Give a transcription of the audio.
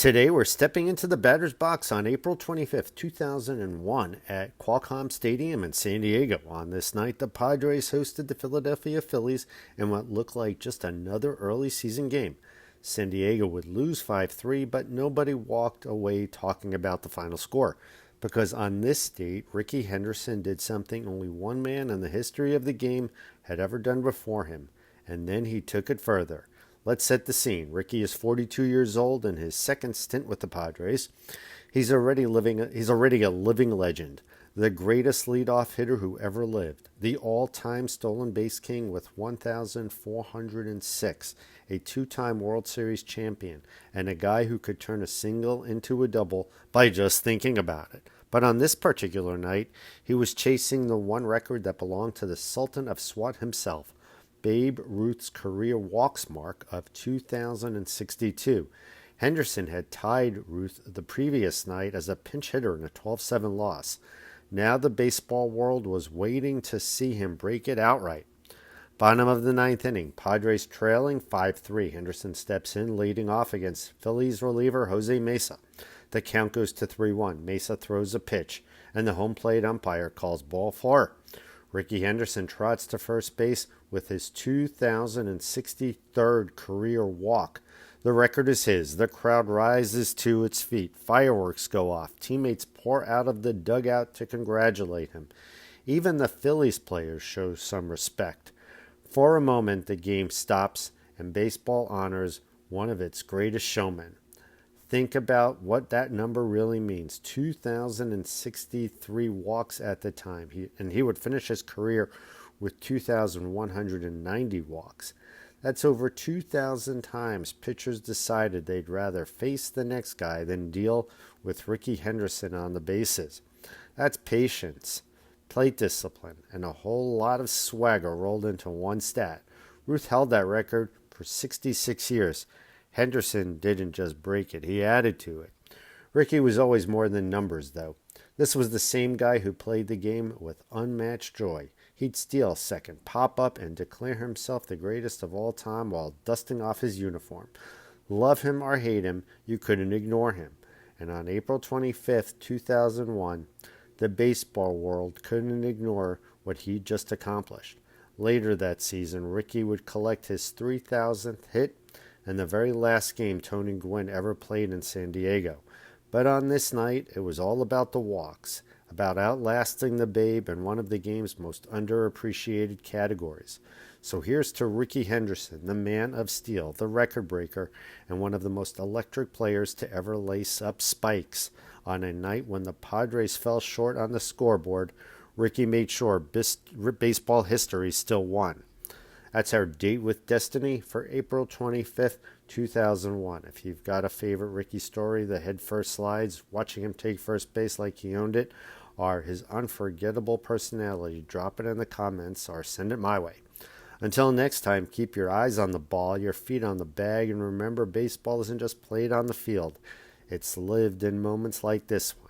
Today we're stepping into the batter's box on April 25th, 2001 at Qualcomm Stadium in San Diego. On this night, the Padres hosted the Philadelphia Phillies in what looked like just another early season game. San Diego would lose 5-3, but nobody walked away talking about the final score. Because on this date, Rickey Henderson did something only one man in the history of the game had ever done before him, and then he took it further. Let's set the scene. Rickey is 42 years old in his second stint with the Padres. He's already a living legend, the greatest leadoff hitter who ever lived, the all-time stolen base king with 1,406, a two-time World Series champion, and a guy who could turn a single into a double by just thinking about it. But on this particular night, he was chasing the one record that belonged to the Sultan of Swat himself, Babe Ruth's career walks mark of 2,062. Henderson had tied Ruth the previous night as a pinch hitter in a 12-7 loss. Now the baseball world was waiting to see him break it outright. Bottom of the ninth inning, Padres trailing 5-3. Henderson steps in, leading off against Phillies reliever Jose Mesa. The count goes to 3-1. Mesa throws a pitch, and the home plate umpire calls ball 4. Rickey Henderson trots to first base with his 2,063rd career walk. The record is his. The crowd rises to its feet. Fireworks go off. Teammates pour out of the dugout to congratulate him. Even the Phillies players show some respect. For a moment, the game stops and baseball honors one of its greatest showmen. Think about what that number really means. 2,063 walks at the time. He would finish his career with 2,190 walks. That's over 2,000 times pitchers decided they'd rather face the next guy than deal with Rickey Henderson on the bases. That's patience, plate discipline, and a whole lot of swagger rolled into one stat. Ruth held that record for 66 years. Henderson didn't just break it, he added to it. Rickey was always more than numbers, though. This was the same guy who played the game with unmatched joy. He'd steal second, pop up, and declare himself the greatest of all time while dusting off his uniform. Love him or hate him, you couldn't ignore him. And on April 25th, 2001, the baseball world couldn't ignore what he'd just accomplished. Later that season, Rickey would collect his 3,000th hit and the very last game Tony Gwynn ever played in San Diego. But on this night, it was all about the walks, about outlasting the Babe in one of the game's most underappreciated categories. So here's to Rickey Henderson, the man of steel, the record breaker, and one of the most electric players to ever lace up spikes. On a night when the Padres fell short on the scoreboard, Rickey made sure baseball history still won. That's our date with destiny for April 25th, 2001. If you've got a favorite Rickey story, the head-first slides, watching him take first base like he owned it, or his unforgettable personality, drop it in the comments or send it my way. Until next time, keep your eyes on the ball, your feet on the bag, and remember baseball isn't just played on the field. It's lived in moments like this one.